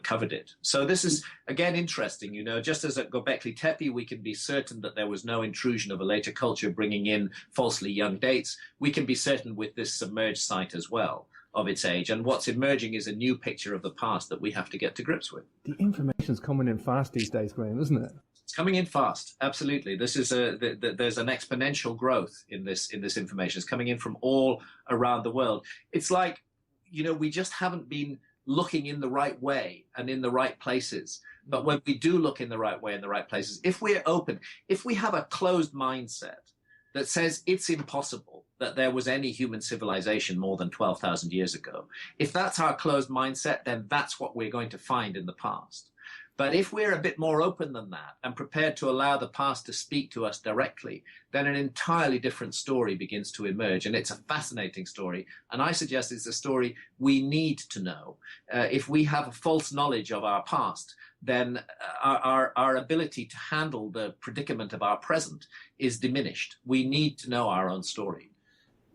covered it. So this is, again, interesting. You know, just as at Göbekli Tepe, we can be certain that there was no intrusion of a later culture bringing in falsely young dates. We can be certain with this submerged site as well of its age, and what's emerging is a new picture of the past that we have to get to grips with. The information's coming in fast these days, Graham, isn't it? It's coming in fast, absolutely. This is there's an exponential growth in this information. It's coming in from all around the world. It's like, you know, we just haven't been looking in the right way and in the right places. But when we do look in the right way and the right places, if we're open, if we have a closed mindset that says it's impossible that there was any human civilization more than 12,000 years ago, if that's our closed mindset, then that's what we're going to find in the past. But if we're a bit more open than that and prepared to allow the past to speak to us directly, then an entirely different story begins to emerge. And it's a fascinating story. And I suggest it's a story we need to know. If we have a false knowledge of our past, then our ability to handle the predicament of our present is diminished. We need to know our own story.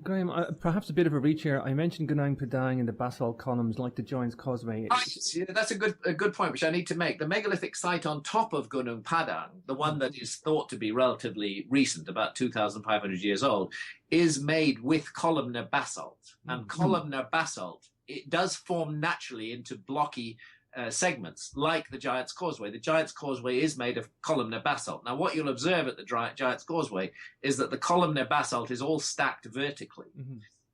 Graham, perhaps a bit of a reach here. I mentioned Gunung Padang and the basalt columns like the Giant's Causeway. Yeah, that's a good point, which I need to make. The megalithic site on top of Gunung Padang, the one that is thought to be relatively recent, about 2,500 years old, is made with columnar basalt. And columnar basalt, it does form naturally into blocky segments, like the Giant's Causeway. The Giant's Causeway is made of columnar basalt. Now, what you'll observe at the Giant's Causeway is that the columnar basalt is all stacked vertically.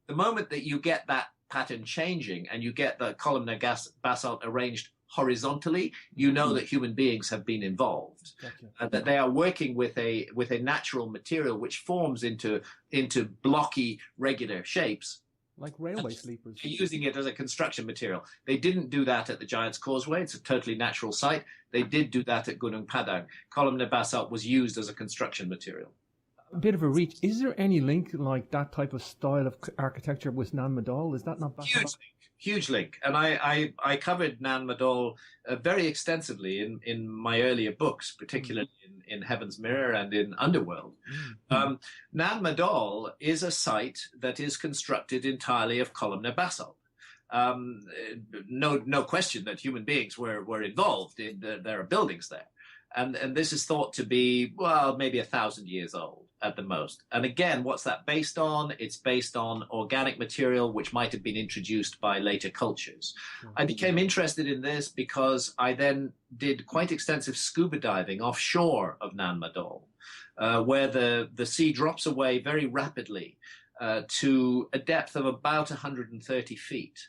The moment that you get that pattern changing and you get the columnar basalt arranged horizontally, you know that human beings have been involved, that they are working with a natural material which forms into blocky, regular shapes. Like railway sleepers. Using it as a construction material. They didn't do that at the Giant's Causeway. It's a totally natural site. They did do that at Gunung Padang. Columnar basalt was used as a construction material. A bit of a reach. Is there any link like that type of style of architecture with Nan Madol? Is that not basalt? Huge link. And I covered Nan Madol very extensively in my earlier books, particularly in Heaven's Mirror and in Underworld. Nan Madol is a site that is constructed entirely of columnar basalt. No question that human beings were involved in there are buildings there. And this is thought to be, well, maybe 1,000 years old. at the most. And again, what's that based on? It's based on organic material which might have been introduced by later cultures. I became interested in this because I then did quite extensive scuba diving offshore of Nan Madol, where the sea drops away very rapidly to a depth of about 130 feet.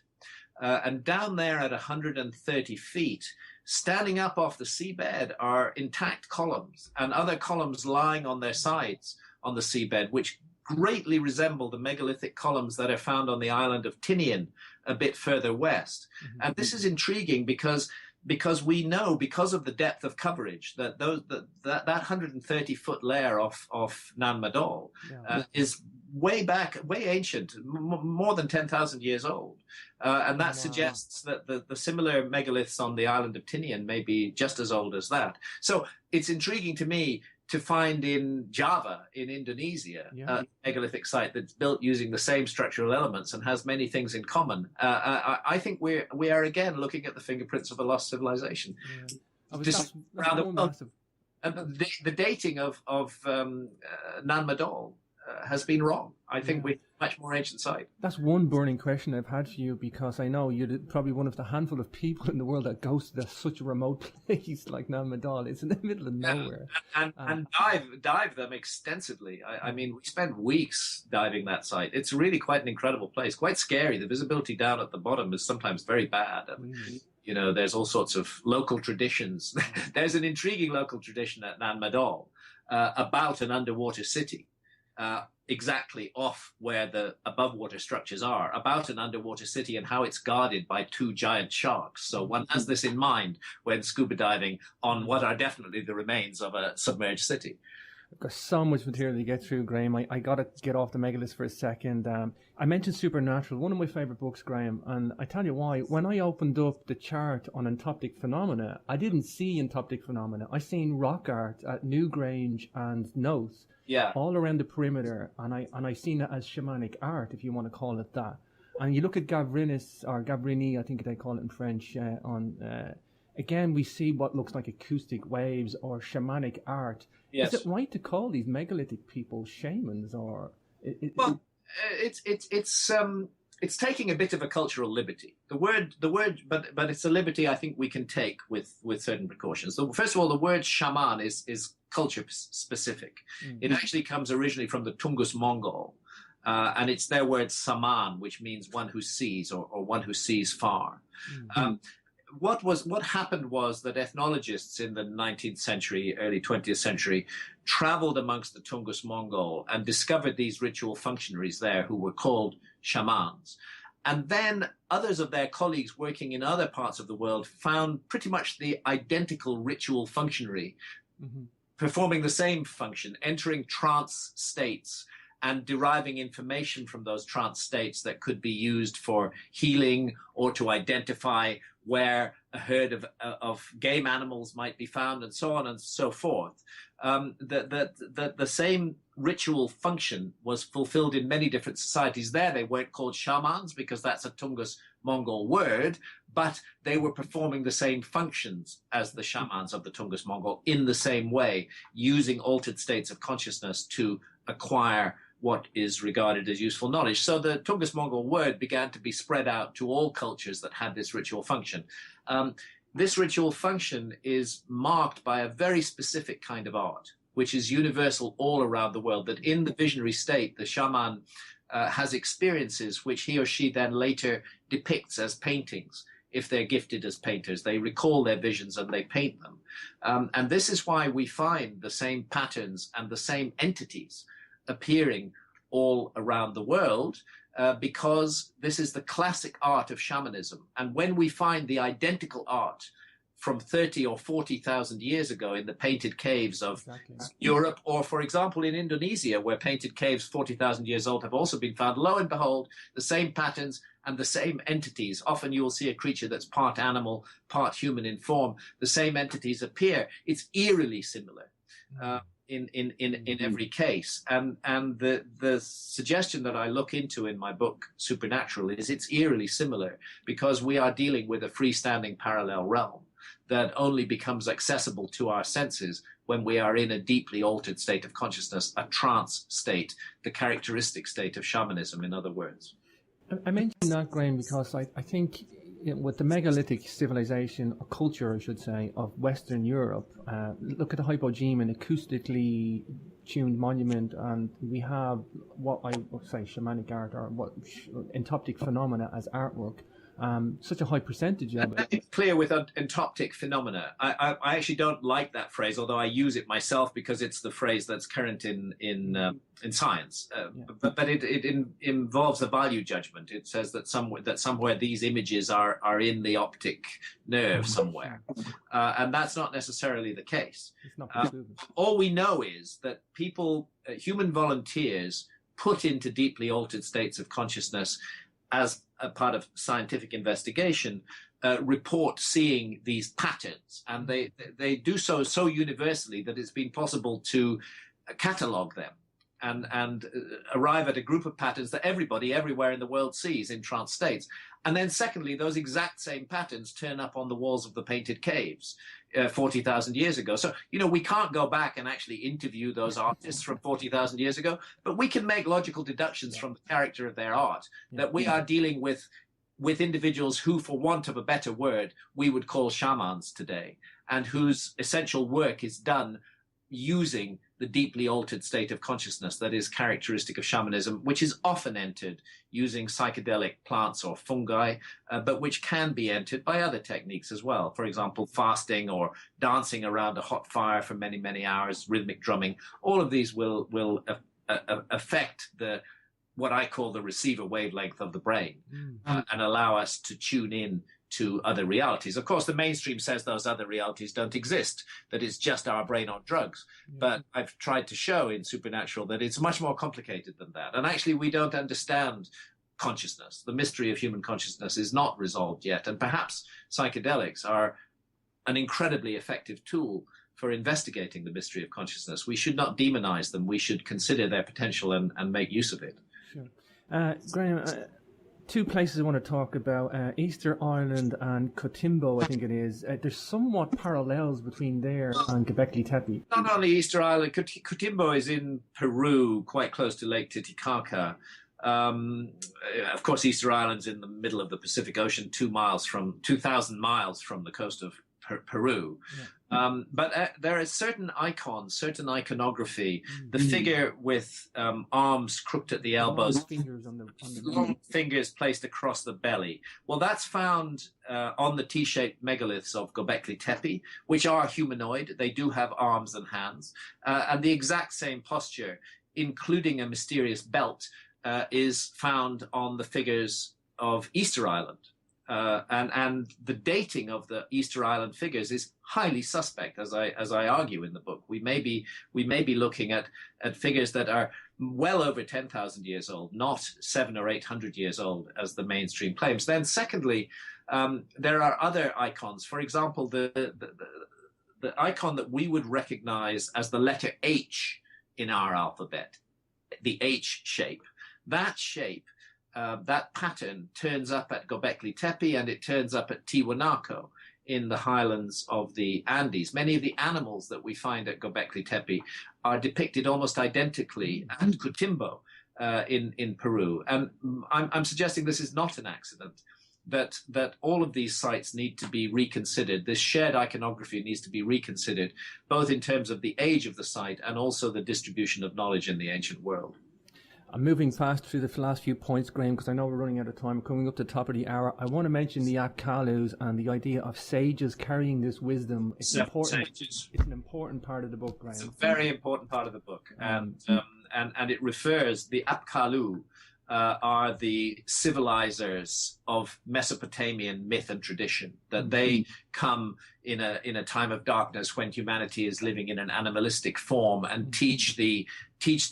And down there at 130 feet, standing up off the seabed are intact columns and other columns lying on their sides on the seabed, which greatly resemble the megalithic columns that are found on the island of Tinian a bit further west. And this is intriguing because we know, because of the depth of coverage, that that 130-foot layer off Nan Madol is way back, way ancient, more than 10,000 years old. And that suggests that the similar megaliths on the island of Tinian may be just as old as that. So it's intriguing to me to find in Java, in Indonesia, a megalithic site that's built using the same structural elements and has many things in common. I think we are again looking at the fingerprints of a lost civilization. That's massive. And the dating of Nan Madol has been wrong. I think we're much more ancient site. That's one burning question I've had for you, because I know you're probably one of the handful of people in the world that goes to such a remote place like Nan Madol. It's in the middle of nowhere. And dive them extensively. I mean, we spent weeks diving that site. It's really quite an incredible place, quite scary. The visibility down at the bottom is sometimes very bad. And, you know, there's all sorts of local traditions. There's an intriguing local tradition at Nan Madol about an underwater city. Exactly off where the above water structures are, about an underwater city and how it's guarded by two giant sharks. So one has this in mind when scuba diving on what are definitely the remains of a submerged city. I've got so much material to get through, Graham. I got to get off the megaliths for a second. I mentioned Supernatural, one of my favourite books, Graham, and I tell you why. When I opened up the chart on entoptic phenomena, I didn't see entoptic phenomena. I seen rock art at Newgrange and Noth, all around the perimeter, and I seen it as shamanic art, if you want to call it that. And you look at Gavrinis, or Gavrini, I think they call it in French, again, we see what looks like acoustic waves or shamanic art. Is it right to call these megalithic people shamans, or? It's taking a bit of a cultural liberty. The word, but it's a liberty I think we can take with certain precautions. So first of all, the word shaman is culture specific. It actually comes originally from the Tungus Mongol, and it's their word saman, which means one who sees or one who sees far. What happened was that ethnologists in the 19th century, early 20th century, traveled amongst the Tungus Mongol and discovered these ritual functionaries there who were called shamans. And then others of their colleagues working in other parts of the world found pretty much the identical ritual functionary performing the same function, entering trance states and deriving information from those trance states that could be used for healing or to identify where a herd of game animals might be found, and so on and so forth. The same ritual function was fulfilled in many different societies there. They weren't called shamans because that's a Tungus Mongol word, but they were performing the same functions as the shamans of the Tungus Mongol in the same way, using altered states of consciousness to acquire what is regarded as useful knowledge. So the Tungus Mongol word began to be spread out to all cultures that had this ritual function. This ritual function is marked by a very specific kind of art, which is universal all around the world, that in the visionary state, the shaman has experiences which he or she then later depicts as paintings. If they're gifted as painters, they recall their visions and they paint them. And this is why we find the same patterns and the same entities appearing all around the world, because this is the classic art of shamanism. And when we find the identical art from 30 or 40,000 years ago in the painted caves of Europe, or for example in Indonesia, where painted caves 40,000 years old have also been found, lo and behold, the same patterns and the same entities. Often you will see a creature that's part animal, part human in form. The same entities appear. It's eerily similar. In every case, and the suggestion that I look into in my book Supernatural is it's eerily similar, because we are dealing with a freestanding parallel realm that only becomes accessible to our senses when we are in a deeply altered state of consciousness, a trance state, the characteristic state of shamanism, in other words. I mentioned that, Graham, because I think with the megalithic civilization, or culture, I should say, of Western Europe, look at the hypogeme, an acoustically tuned monument, and we have what I would say shamanic art, or what entoptic phenomena as artwork. Such a high percentage of it. It's clear with entoptic phenomena. I actually don't like that phrase, although I use it myself because it's the phrase that's current in science. But it involves a value judgment. It says that somewhere these images are in the optic nerve somewhere, and that's not necessarily the case. It's not all we know is that people, human volunteers, put into deeply altered states of consciousness as a part of scientific investigation, report seeing these patterns, and they do so universally that it's been possible to catalog them and arrive at a group of patterns that everybody everywhere in the world sees in trance states. And then secondly, those exact same patterns turn up on the walls of the painted caves 40,000 years ago. So, we can't go back and actually interview those artists from 40,000 years ago, but we can make logical deductions from the character of their art that we are dealing with individuals who, for want of a better word, we would call shamans today, and whose essential work is done using the deeply altered state of consciousness that is characteristic of shamanism, which is often entered using psychedelic plants or fungi, but which can be entered by other techniques as well. For example, fasting or dancing around a hot fire for many, many hours, rhythmic drumming. All of these will affect what I call the receiver wavelength of the brain, and allow us to tune in to other realities. Of course, the mainstream says those other realities don't exist, that it's just our brain on drugs. But I've tried to show in Supernatural that it's much more complicated than that. And actually, we don't understand consciousness. The mystery of human consciousness is not resolved yet. And perhaps psychedelics are an incredibly effective tool for investigating the mystery of consciousness. We should not demonize them. We should consider their potential and make use of it. Sure. Graham, two places I want to talk about, Easter Island and Cotimbo, I think it is. There's somewhat parallels between there and Göbekli Tepe. Not only Easter Island, Cotimbo is in Peru, quite close to Lake Titicaca. Of course, Easter Island's in the middle of the Pacific Ocean, 2,000 miles from the coast of Peru. But there are certain icons, certain iconography. The figure with arms crooked at the elbows, long fingers placed across the belly. Well, that's found on the T-shaped megaliths of Göbekli Tepe, which are humanoid. They do have arms and hands. And the exact same posture, including a mysterious belt, is found on the figures of Easter Island. And the dating of the Easter Island figures is highly suspect, as I argue in the book. We may be looking at figures that are well over 10,000 years old, not 700 or 800 years old, as the mainstream claims. Then, secondly, there are other icons. For example, the icon that we would recognize as the letter H in our alphabet, the H shape. That shape. That pattern turns up at Göbekli Tepe, and it turns up at Tiwanaku in the highlands of the Andes. Many of the animals that we find at Göbekli Tepe are depicted almost identically at Cotimbo in Peru. And I'm suggesting this is not an accident, that all of these sites need to be reconsidered. This shared iconography needs to be reconsidered, both in terms of the age of the site and also the distribution of knowledge in the ancient world. I'm moving fast through the last few points, Graham, because I know we're running out of time. Coming up to the top of the hour, I want to mention the Apkalus and the idea of sages carrying this wisdom. It's important. It's an important part of the book, Graham. It's a very important part of the book, and it refers, the Apkalu are the civilizers of Mesopotamian myth and tradition. That they come in a time of darkness when humanity is living in an animalistic form, and teach the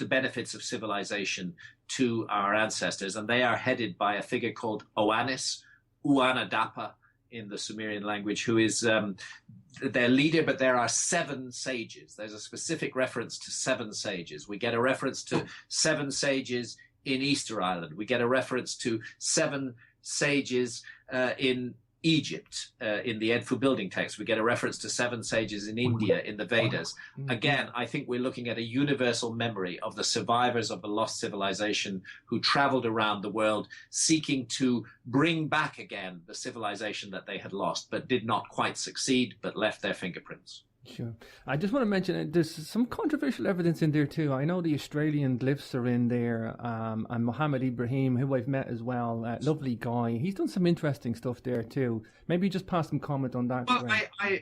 benefits of civilization to our ancestors. And they are headed by a figure called Oannes, Uanadapa in the Sumerian language, who is their leader, but there are 7 sages. There's a specific reference to 7 sages. We get a reference to 7 sages in Easter Island. We get a reference to 7 sages in Egypt in the Edfu building text. We get a reference to 7 sages in India in the Vedas. Again, I think we're looking at a universal memory of the survivors of the lost civilization who traveled around the world seeking to bring back again the civilization that they had lost, but did not quite succeed, but left their fingerprints. Sure. I just want to mention there's some controversial evidence in there too. I know the Australian glyphs are in there, and Mohammed Ibrahim, who I've met as well, lovely guy. He's done some interesting stuff there too. Maybe just pass some comment on that. Well,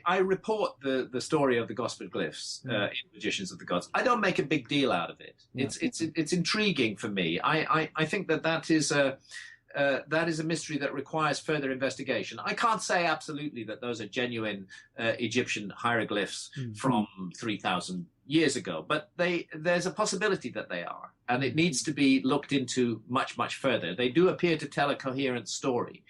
I report the story of the Gospel glyphs in Magicians of the Gods. I don't make a big deal out of it. Yeah. It's intriguing for me. I think that is a mystery that requires further investigation. I can't say absolutely that those are genuine Egyptian hieroglyphs from 3,000 years ago, but there's a possibility that they are, and it needs to be looked into much, much further. They do appear to tell a coherent story.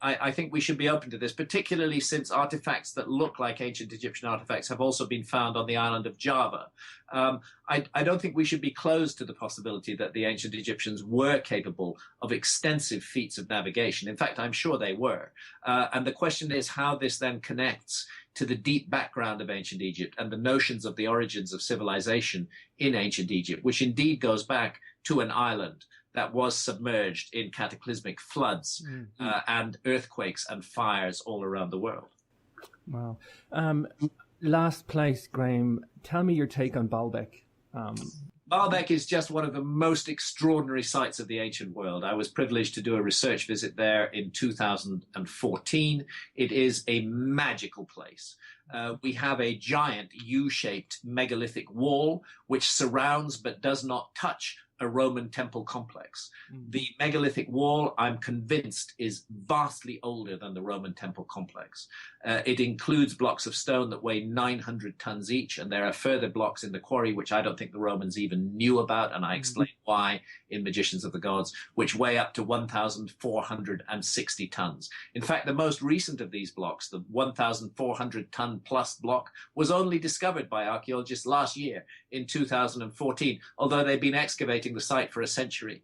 I think we should be open to this, particularly since artifacts that look like ancient Egyptian artifacts have also been found on the island of Java. I don't think we should be closed to the possibility that the ancient Egyptians were capable of extensive feats of navigation. In fact, I'm sure they were. And the question is how this then connects to the deep background of ancient Egypt and the notions of the origins of civilization in ancient Egypt, which indeed goes back to an island that was submerged in cataclysmic floods and earthquakes and fires all around the world. Wow. Last place, Graham, tell me your take on Baalbek. Baalbek is just one of the most extraordinary sites of the ancient world. I was privileged to do a research visit there in 2014. It is a magical place. We have a giant U-shaped megalithic wall which surrounds but does not touch a Roman temple complex. The megalithic wall, I'm convinced, is vastly older than the Roman temple complex. It includes blocks of stone that weigh 900 tons each, and there are further blocks in the quarry which I don't think the Romans even knew about, and I explain why in Magicians of the Gods, which weigh up to 1,460 tons. In fact, the most recent of these blocks, the 1,400 ton plus block, was only discovered by archaeologists last year in 2014, although they've been excavating the site for a century.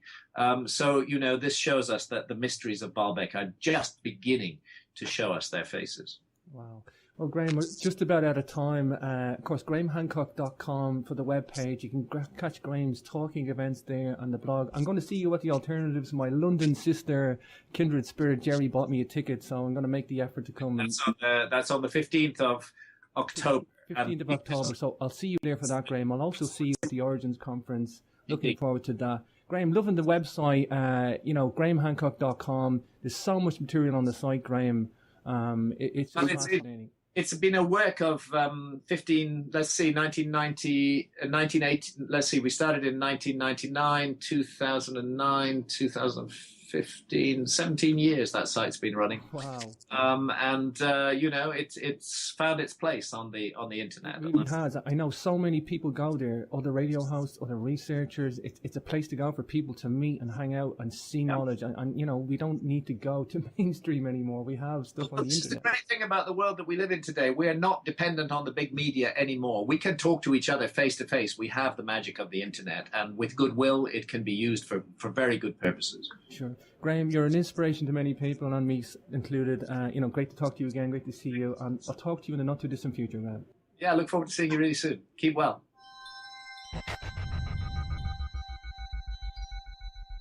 So, this shows us that the mysteries of Baalbek are just beginning to show us their faces. Wow. Well, Graham, we're just about out of time. Of course, grahamhancock.com for the webpage. You can catch Graham's talking events there on the blog. I'm going to see you at the Alternatives. My London sister, kindred spirit, Jerry, bought me a ticket, so I'm going to make the effort to come. That's on the 15th of October. 15th of October, so I'll see you there for that, Graham. I'll also see you at the Origins Conference. Looking forward to that. Graham, loving the website, grahamhancock.com. There's so much material on the site, Graham. It's fascinating. It's been a work of 1980, we started in 1999, 2009, 2015, 17 years that site's been running. Wow. It's found its place on the internet. It really has. I know so many people go there, other radio hosts, other researchers. It's a place to go for people to meet and hang out and see knowledge. And we don't need to go to mainstream anymore. We have stuff on the internet. The great thing about the world that we live in today, we are not dependent on the big media anymore. We can talk to each other face to face. We have the magic of the internet, and with goodwill, it can be used for very good purposes. Sure. Graham, you're an inspiration to many people, and me included. Great to talk to you again. Great to see you. And I'll talk to you in the not too distant future, Graham. Yeah, I look forward to seeing you really soon. Keep well.